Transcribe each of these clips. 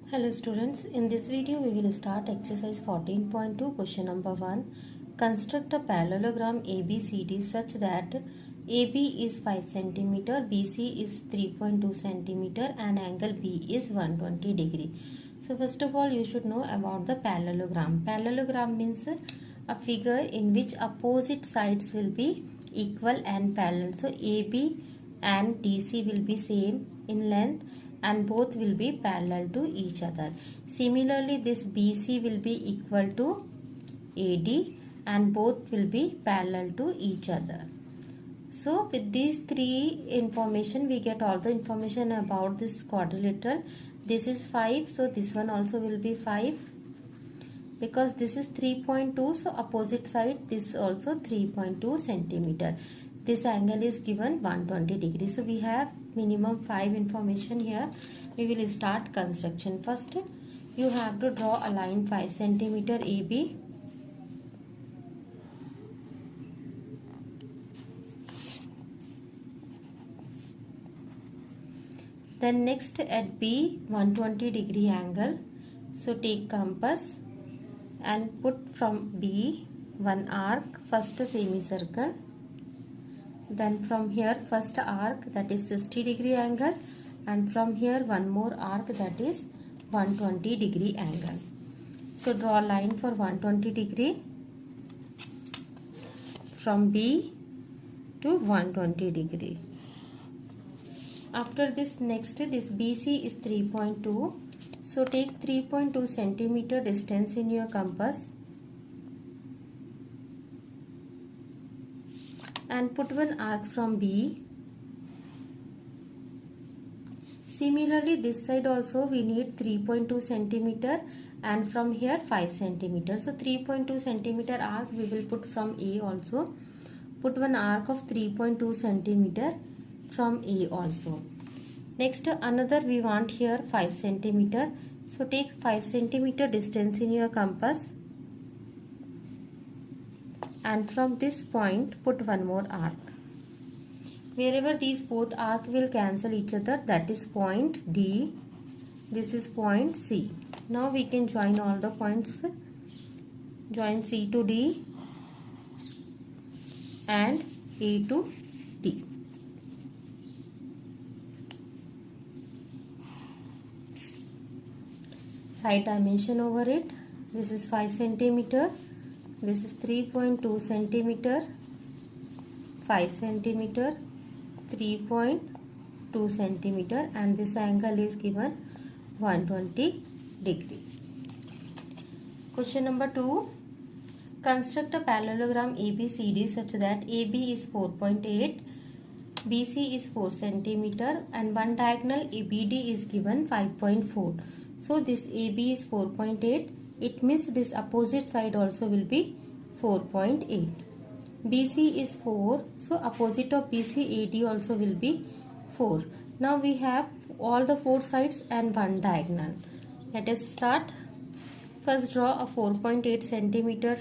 Hello students, in this video we will start exercise 14.2 question number 1. Construct a parallelogram ABCD such that AB is 5 cm, BC is 3.2 cm and angle B is 120 degree. So first of all you should know about the parallelogram. Parallelogram means a figure in which opposite sides will be equal and parallel. So AB and DC will be same in length and both will be parallel to each other. Similarly, this BC will be equal to AD and both will be parallel to each other. So with these three information we get all the information about this quadrilateral. This is 5, so this one also will be 5 because this is 3.2, so opposite side this also 3.2 centimeter. This angle is given 120 degrees. So we have minimum 5 information here. We will start construction. First you have to draw a line 5 centimeter AB. Then next at B 120 degree angle. So take compass and put from B one arc, first semicircle. Then from here first arc, that is 60 degree angle, and from here one more arc, that is 120 degree angle. So draw a line for 120 degree from B to 120 degree. After this, next this BC is 3.2. So take 3.2 centimeter distance in your compass and put one arc from B. Similarly, this side also we need 3.2 centimeter and from here 5 centimeter. So 3.2 centimeter arc we will put from A also. Put one arc of 3.2 centimeter from A also. Next another we want here 5 centimeter. So take 5 centimeter distance in your compass and from this point put one more arc. Wherever these both arc will cancel each other, that is point D, this is point C. Now we can join all the points. Join C to D and A to D. Write dimension over it. This is 5 centimeter. This is 3.2 centimeter, 5 centimeter, 3.2 centimeter, and this angle is given 120 degree. Question number 2. Construct a parallelogram ABCD such that AB is 4.8, BC is 4 centimeter, and one diagonal ABD is given 5.4. So this AB is 4.8. It means this opposite side also will be 4.8. BC is 4, so opposite of BC AD also will be 4. Now we have all the 4 sides and one diagonal. Let us start. First draw a 4.8 centimeter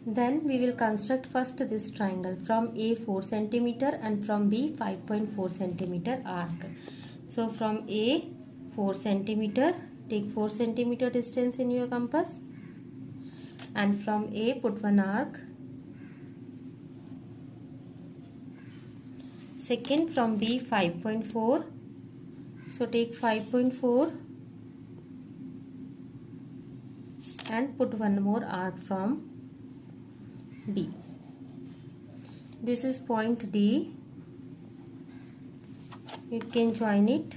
Then we will construct first this triangle from A 4 centimeter and from B 5.4 centimeter arc. So from A 4 centimeter, take 4 centimeter distance in your compass and from A put one arc. Second from B 5.4. So take 5.4 and put one more arc from B. This is point D. You can join it.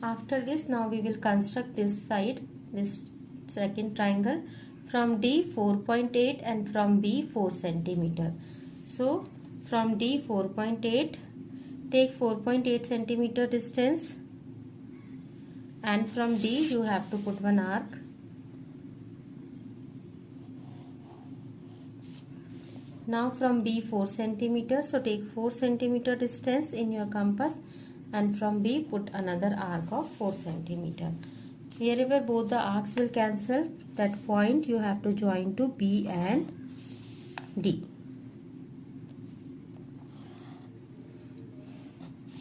After this, now we will construct this side, this second triangle from D 4.8 and from B 4 centimeter. So from D 4.8, take 4.8 centimeter distance and from D you have to put one arc. Now from B 4 centimeter, so take 4 centimeter distance in your compass, and from B put another arc of 4 centimeter. Wherever both the arcs will cancel, that point you have to join to B and D.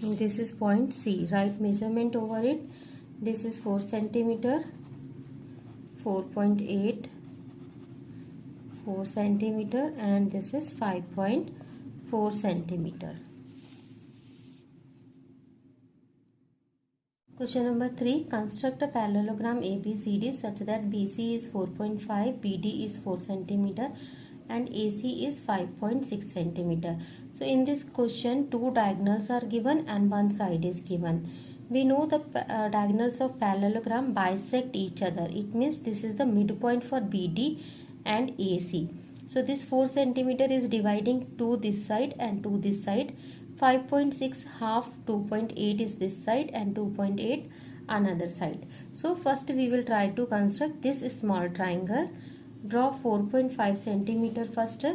This is point C. Write measurement over it. This is 4 centimeter, 4.8, 4 centimeter, and this is 5.4 centimeter. Question number 3. Construct a parallelogram ABCD such that BC is 4.5, BD is 4 centimeter, and AC is 5.6 centimeter. So in this question, two diagonals are given and one side is given. We know the diagonals of parallelogram bisect each other. It means this is the midpoint for BD and AC. So this 4 centimeter is dividing to this side and to this side. 5.6 half 2.8 is this side and 2.8 another side. So first we will try to construct this small triangle. Draw 4.5 centimeter first.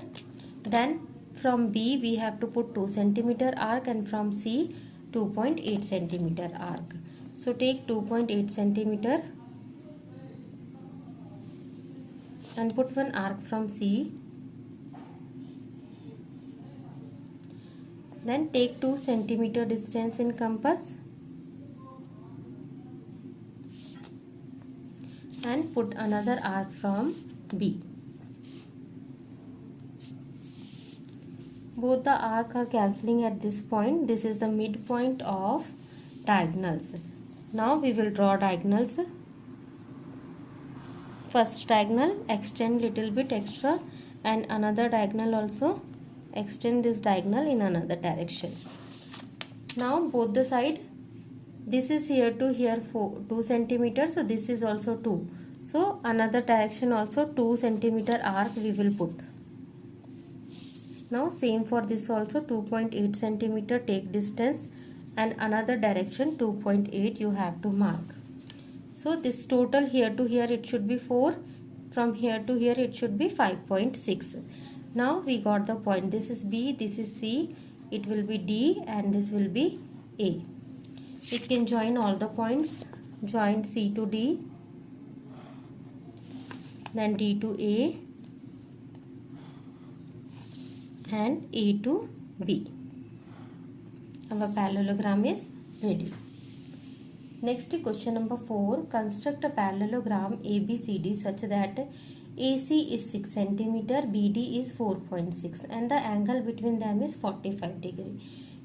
Then from B we have to put 2 centimeter arc, and from C 2.8 centimeter arc. So take 2.8 centimeter and put one arc from C. Then take 2 centimeter distance in compass and put another arc from B. Both the arcs are cancelling at this point. This is the midpoint of diagonals. Now we will draw diagonals. First diagonal, extend little bit extra, and another diagonal also extend this diagonal in another direction. Now both the side, this is here to here 2 centimeters, so this is also 2. So another direction also 2 centimeter arc we will put. Now same for this also, 2.8 centimeter take distance, and another direction 2.8 you have to mark. So this total here to here it should be 4, from here to here it should be 5.6. Now we got the point. This is B, this is C, it will be D, and this will be A. We can join all the points. Join C to D, then D to A, and A to B. Our parallelogram is ready. Next, question number 4. Construct a parallelogram ABCD such that AC is 6 cm, BD is 4.6, and the angle between them is 45 degree.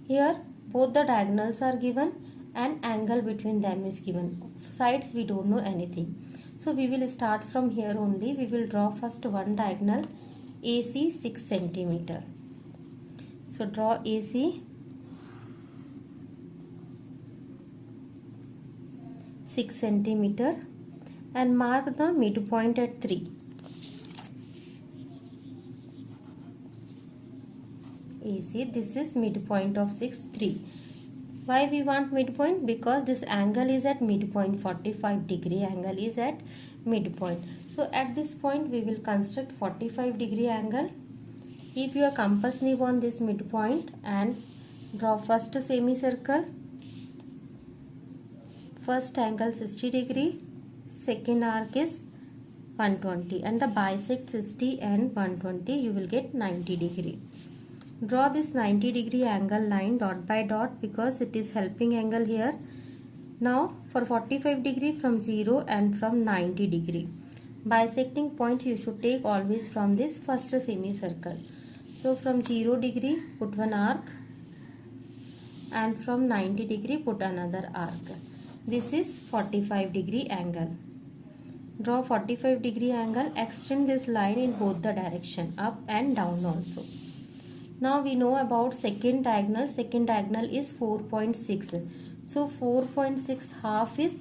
Here both the diagonals are given and angle between them is given. Sides we don't know anything. So we will start from here only. We will draw first one diagonal, AC 6 cm. So draw AC 6 centimeter and mark the midpoint at 3. AC, this is midpoint of 6, 3. Why we want midpoint? Because this angle is at midpoint, 45 degree angle is at midpoint. So at this point we will construct 45 degree angle. Keep your compass nib on this midpoint and draw first a semicircle. First angle 60 degree, second arc is 120, and the bisect 60 and 120 you will get 90 degree. Draw this 90 degree angle line dot by dot because it is helping angle here. Now for 45 degree from 0 and from 90 degree. Bisecting point you should take always from this first semicircle. So from 0 degree put one arc and from 90 degree put another arc. This is 45 degree angle. Draw 45 degree angle, extend this line in both the direction, up and down also. Now we know about second diagonal. Second diagonal is 4.6. So 4.6 half is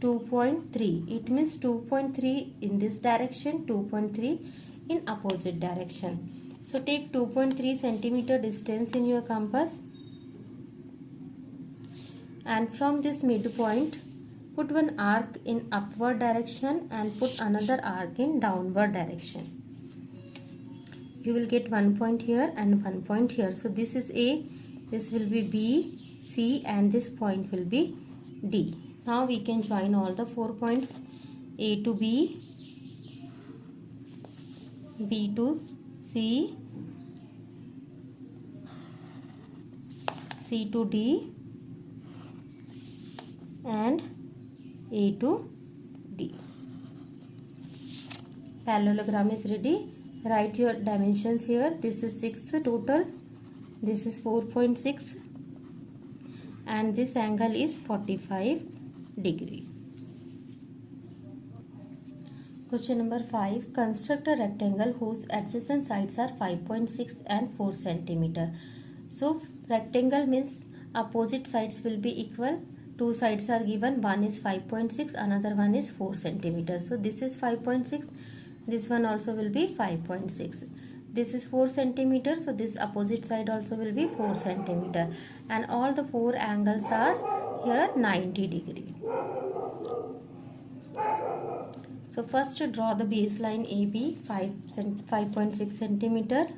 2.3. It means 2.3 in this direction, 2.3 in opposite direction. So take 2.3 centimeter distance in your compass. And from this midpoint, put one arc in upward direction and put another arc in downward direction. you will get 1 point here and 1 point here. So this is A, this will be B, C, and this point will be D. Now we can join all the 4 points, A to B, B to C, C to D, and A to D. Parallelogram is ready. Write your dimensions here. This is 6 total, this is 4.6, and this angle is 45 degree. Question number 5. Construct a rectangle whose adjacent sides are 5.6 and 4 centimeter. So rectangle means opposite sides will be equal. Two sides are given, one is 5.6, another one is 4 centimeter. So this is 5.6, this one also will be 5.6. This is 4 centimeter, so this opposite side also will be 4 centimeter, and all the 4 angles are here 90 degree. So first draw the baseline AB 5.6 centimeter.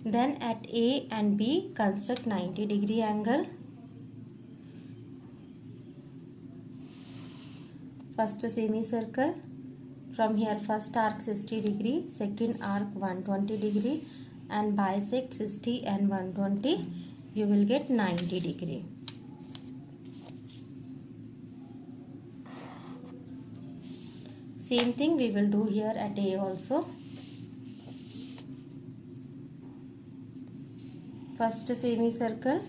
Then at A and B construct 90 degree angle. First semicircle. From here first arc 60 degree, second arc 120 degree, and bisect 60 and 120, you will get 90 degree. Same thing we will do here at A also. First semicircle,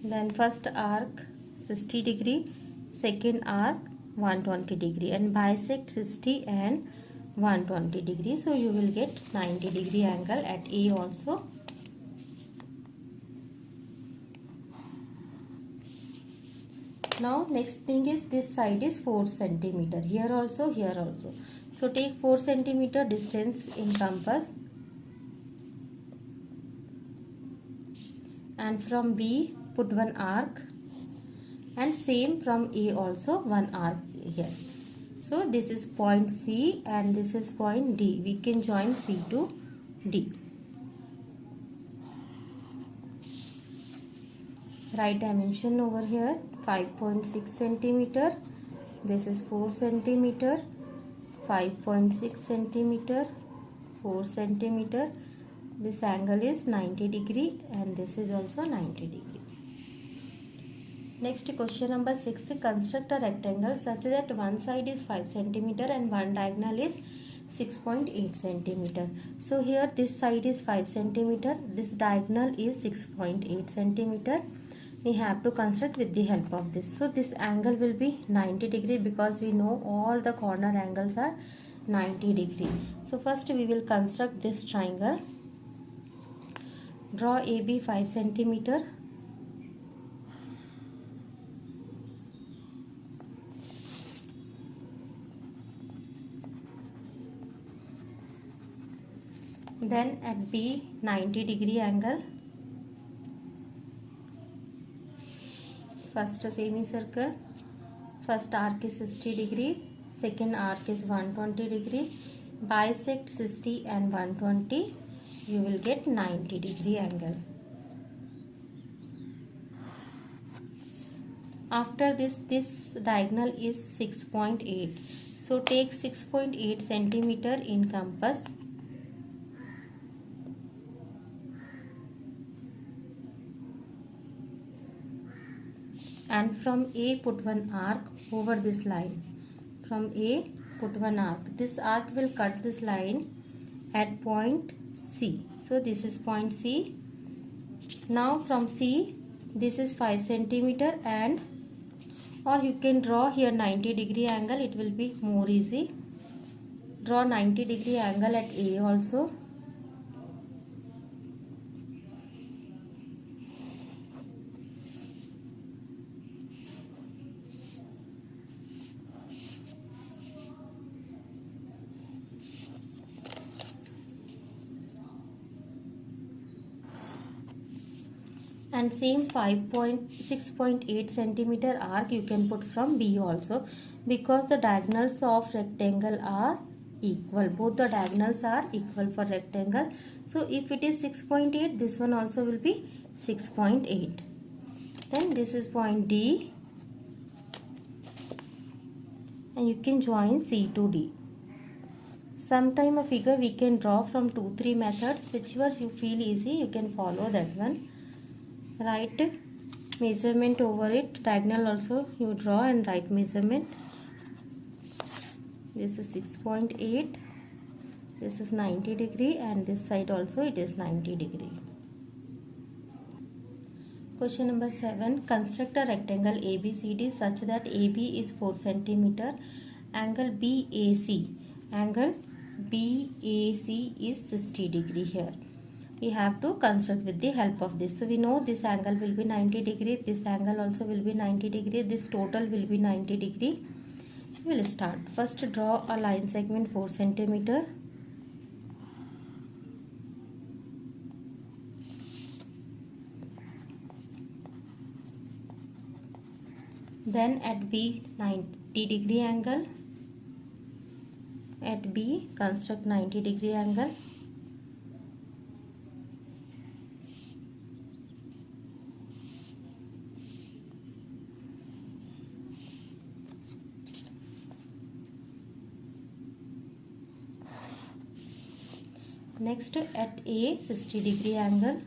then first arc 60 degree, second arc 120 degree, and bisect 60 and 120 degree. So you will get 90 degree angle at A also. Now next thing is this side is 4 centimeter, here also, here also. So take 4 centimeter distance in compass, and from B put one arc, and same from A also one arc here. So this is point C and this is point D. We can join C to D. Write dimension over here, 5.6 centimeter. This is 4 centimeter, 5.6 centimeter, 4 centimeter. This angle is 90 degree and this is also 90 degree. Next question number 6. Construct a rectangle such that one side is 5 centimeter and one diagonal is 6.8 centimeter. So here this side is 5 centimeter, this diagonal is 6.8 centimeter. We have to construct with the help of this. So this angle will be 90 degree because we know all the corner angles are 90 degree. So first we will construct this triangle. Draw AB 5 centimeter. Then at B 90 degree angle. First semicircle. First arc is 60 degree. Second arc is 120 degree. Bisect 60 and 120. You will get 90 degree angle. After this diagonal is 6.8. So take 6.8 centimeter in compass. And from A put one arc over this line. From A put one arc. This arc will cut this line at point C. So this is point C. Now from C this is 5 centimeter, and or you can draw here 90 degree angle, it will be more easy. Draw 90 degree angle at A also. And same 6.8 centimeter arc you can put from B also, because the diagonals of rectangle are equal. Both the diagonals are equal for rectangle. So if it is 6.8, this one also will be 6.8. Then this is point D, and you can join C to D. Sometime a figure we can draw from 2-3 methods, whichever you feel easy you can follow that one. Write measurement over it, diagonal also you draw and write measurement. This is 6.8, this is 90 degree, and this side also it is 90 degree. Question number 7. Construct a rectangle ABCD such that AB is 4 cm, angle BAC is 60 degree. Here we have to construct with the help of this. So we know this angle will be 90 degree, this angle also will be 90 degree, this total will be 90 degree. So we will start. First draw a line segment 4 cm. Then at B 90 degree angle. At B construct 90 degree angle. Next at A 60 degree angle.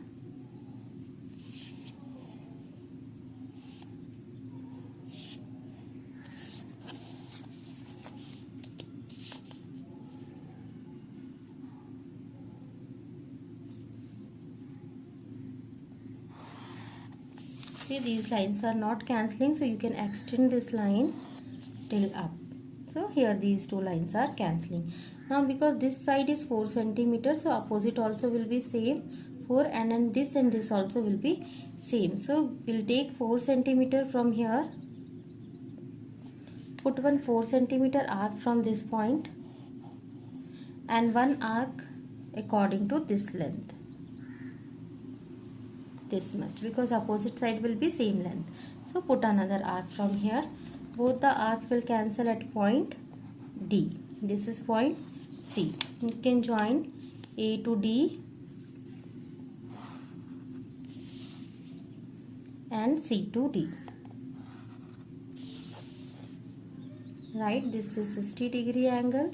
See, these lines are not cancelling, so you can extend this line till up. So here these two lines are cancelling. Now because this side is 4 cm, so opposite also will be same 4, and then this and this also will be same. So we'll take 4 cm from here, put one 4 cm arc from this point and one arc according to this length, this much, because opposite side will be same length. So put another arc from here. Both the arc will cancel at point D. This is point C. You can join A to D and C to D. Right, this is 60 degree angle,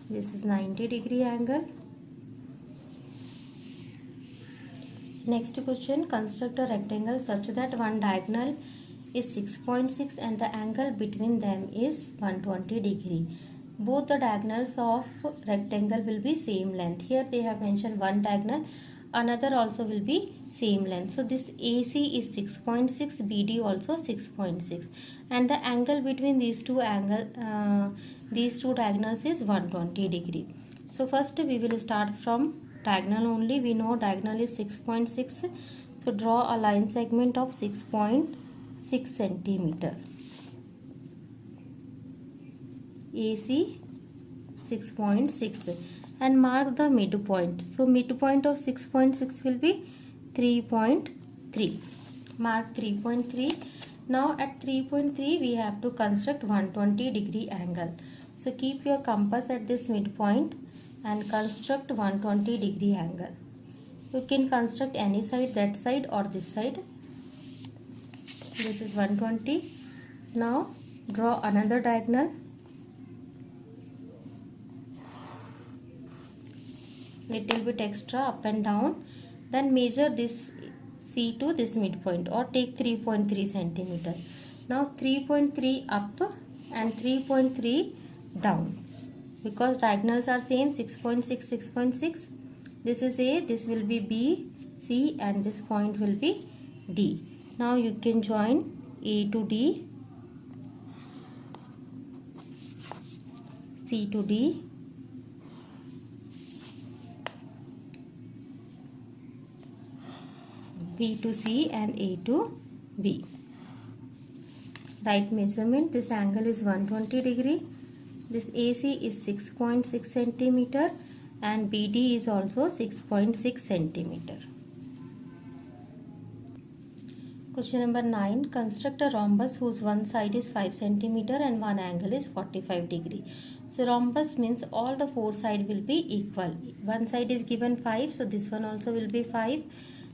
this is 90 degree angle. Next question, construct a rectangle such that one diagonal is 6.6 and the angle between them is 120 degree. Both the diagonals of rectangle will be same length. Here they have mentioned one diagonal, another also will be same length. So this AC is 6.6, BD also 6.6, and the angle between these two diagonals is 120 degree. So first we will start from diagonal only. We know diagonal is 6.6. So draw a line segment of 6.6 centimeter. AC 6.6 and mark the midpoint. So midpoint of 6.6 will be 3.3. Mark 3.3. Now at 3.3 we have to construct 120 degree angle. So keep your compass at this midpoint and construct 120 degree angle. You can construct any side, that side or this side. This is 120. Now draw another diagonal. Little bit extra up and down. Then measure this C to this midpoint or take 3.3 centimeter. Now 3.3 up and 3.3 down. Because diagonals are same, 6.6, 6.6. This is A, this will be B, C, and this point will be D. Now you can join A to D, C to D, B to C, and A to B. Right measurement, this angle is 120 degree. This AC is 6.6 centimeter and BD is also 6.6 centimeter. Question number 9. Construct a rhombus whose one side is 5 centimeter and one angle is 45 degree. So rhombus means all the four sides will be equal. One side is given 5, so this one also will be 5.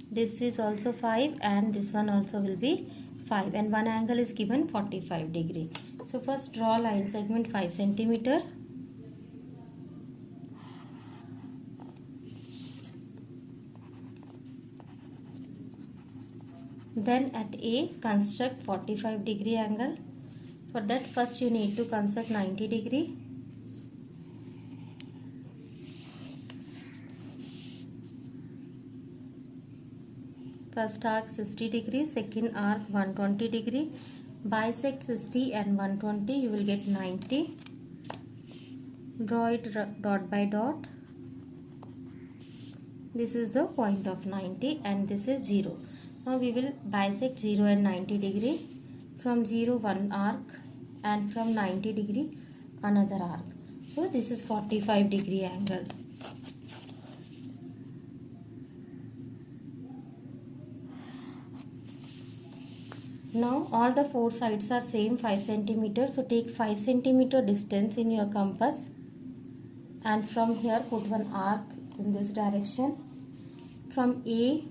This is also 5 and this one also will be 5, and one angle is given 45 degree. So first draw line segment 5 centimeter. Then at A construct 45 degree angle. For that first you need to construct 90 degree. First arc 60 degree, second arc 120 degree. Bisect 60 and 120, you will get 90. Draw it dot by dot. This is the point of 90 and this is 0. Now we will bisect 0 and 90 degree. From 0 one arc and from 90 degree another arc. So this is 45 degree angle. Now all the four sides are same 5 centimeter. So take 5 centimeter distance in your compass and from here put one arc in this direction. From A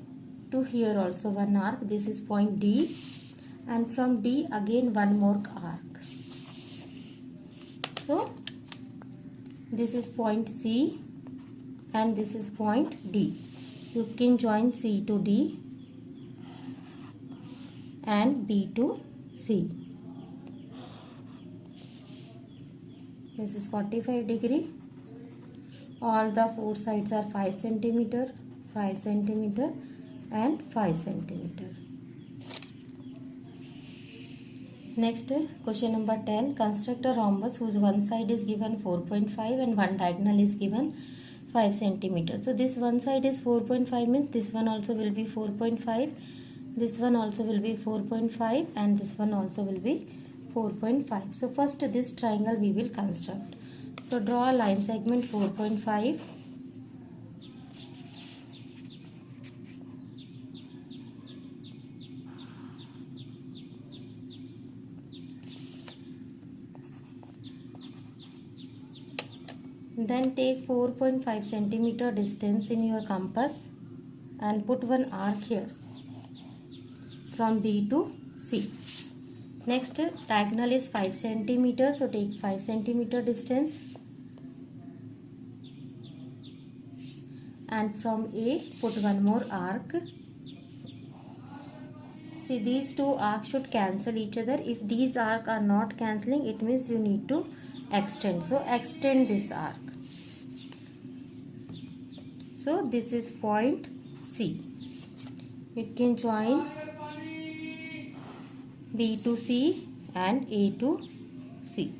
to here also one arc. This is point D, and from D again one more arc. So this is point C and this is point D. You can join C to D and B to C. This is 45 degree. All the four sides are 5 centimeter, 5 centimeter and 5 centimeter. Next, question number 10. Construct a rhombus whose one side is given 4.5 and one diagonal is given 5 centimeter. So this one side is 4.5 means this one also will be 4.5. This one also will be 4.5 and this one also will be 4.5. So first this triangle we will construct. So draw a line segment 4.5. Then take 4.5 centimeter distance in your compass and put one arc here from B to C. Next, diagonal is 5 centimeter, so take 5 centimeter distance and from A put one more arc. See, these two arcs should cancel each other. If these arcs are not cancelling, it means you need to extend. So extend this arc. So this is point C. You can join B to C and A to C.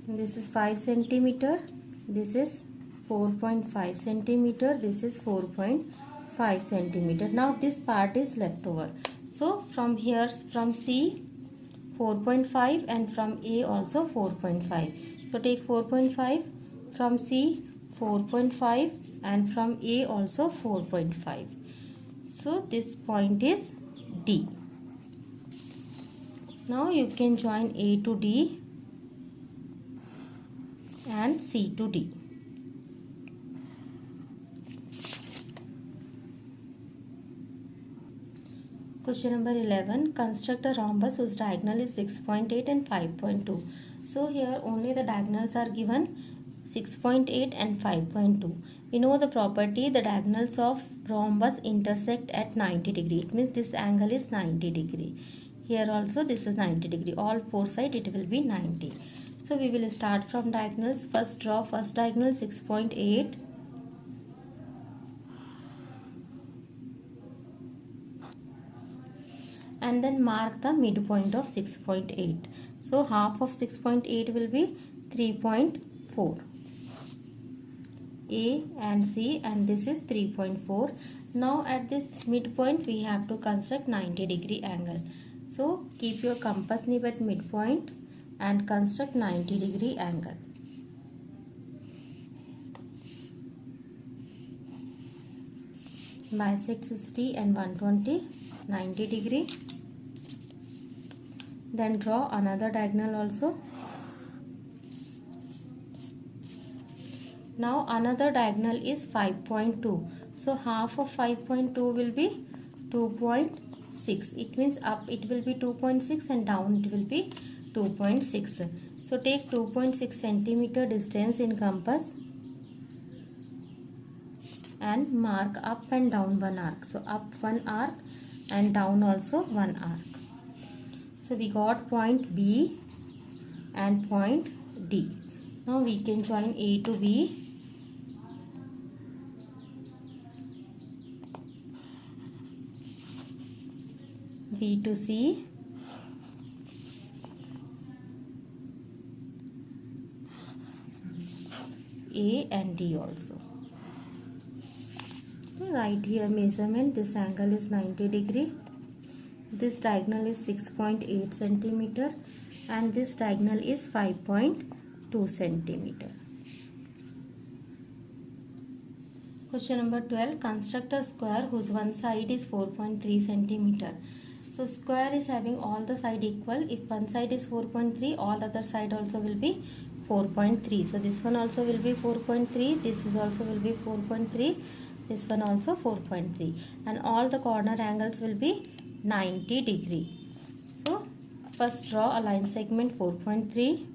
This is 5 centimeter. This is 4.5 centimeter. This is 4.5 centimeter. Now this part is left over. So from here, from C 4.5 and from A also 4.5. So take 4.5, from C 4.5 and from A also 4.5. So this point is D. Now you can join A to D and C to D. Question number 11. Construct a rhombus whose diagonal is 6.8 and 5.2. So here only the diagonals are given 6.8 and 5.2. We know the property, the diagonals of rhombus intersect at 90 degree. It means this angle is 90 degree. Here also this is 90 degree. All four sides it will be 90. So we will start from diagonals. First draw first diagonal 6.8. And then mark the midpoint of 6.8. So half of 6.8 will be 3.4. A and C, and this is 3.4. Now at this midpoint we have to construct 90 degree angle. So keep your compass nib at midpoint and construct 90 degree angle. bisect 60 and 120, 90 degree. Then draw another diagonal also. Now another diagonal is 5.2. So half of 5.2 will be 2.6. It means up it will be 2.6 and down it will be 2.6. So take 2.6 centimeter distance in compass and mark up and down one arc. So up one arc and down also one arc. So we got point B and point D. Now we can join A to B. B to C. A and D also. Right here measurement, this angle is 90 degree. This diagonal is 6.8 centimeter and this diagonal is 5.2 centimeter. Question number 12. Construct a square whose one side is 4.3 centimeter. So square is having all the side equal. If one side is 4.3, all other side also will be 4.3. So this one also will be 4.3. This is also will be 4.3. This one also 4.3. And all the corner angles will be 90 degree. So first draw a line segment 4.3.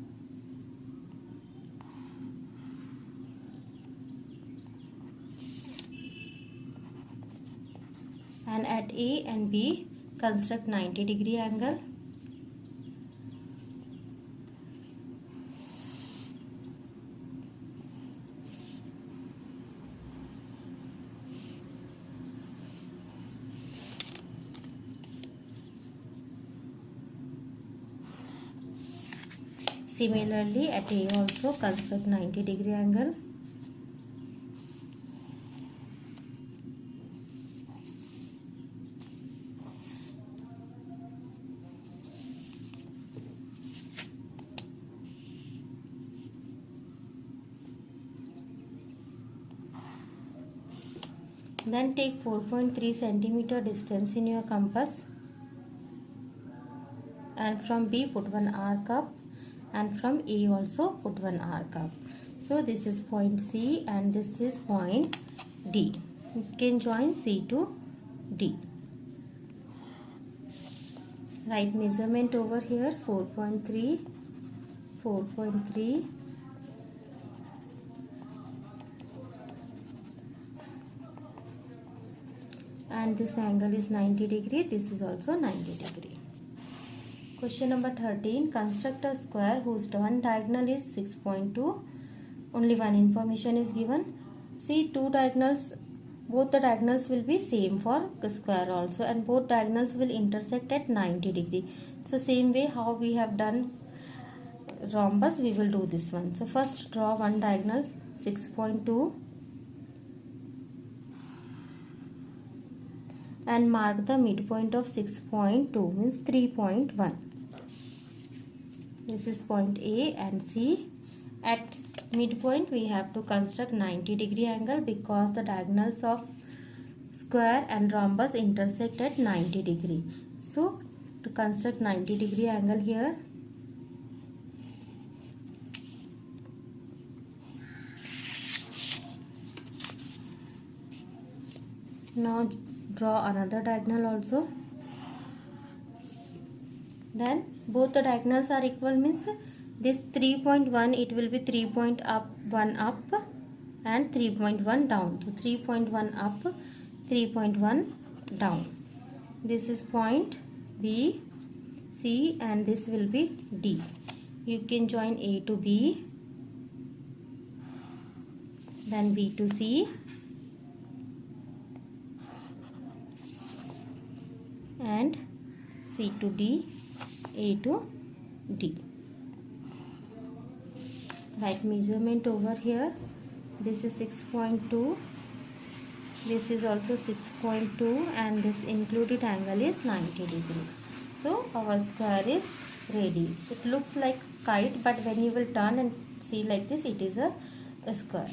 And at A and B construct 90 degree angle. Similarly at A also construct 90 degree angle. Then take 4.3 centimeter distance in your compass and from B put one arc up and from A also put one arc up. So this is point C and this is point D. You can join C to D. Write measurement over here 4.3, 4.3. And this angle is 90 degree. This is also 90 degree. Question number 13. Construct a square whose one diagonal is 6.2. Only one information is given. See two diagonals. Both the diagonals will be same for the square also. And both diagonals will intersect at 90 degree. So same way how we have done rhombus, we will do this one. So first draw one diagonal 6.2. And mark the midpoint of 6.2 means 3.1. This is point A and C. At midpoint we have to construct 90 degree angle because the diagonals of square and rhombus intersect at 90 degree. So to construct 90 degree angle here, now draw another diagonal also. Then both the diagonals are equal means this 3.1 it will be 3.1 up and 3.1 down. So 3.1 up, 3.1 down. This is point B, C and this will be D. You can join A to B, then B to C and C to D, A to D. Write measurement over here. This is 6.2. This is also 6.2 and this included angle is 90 degree. So our square is ready. It looks like kite, but when you will turn and see like this, it is a square.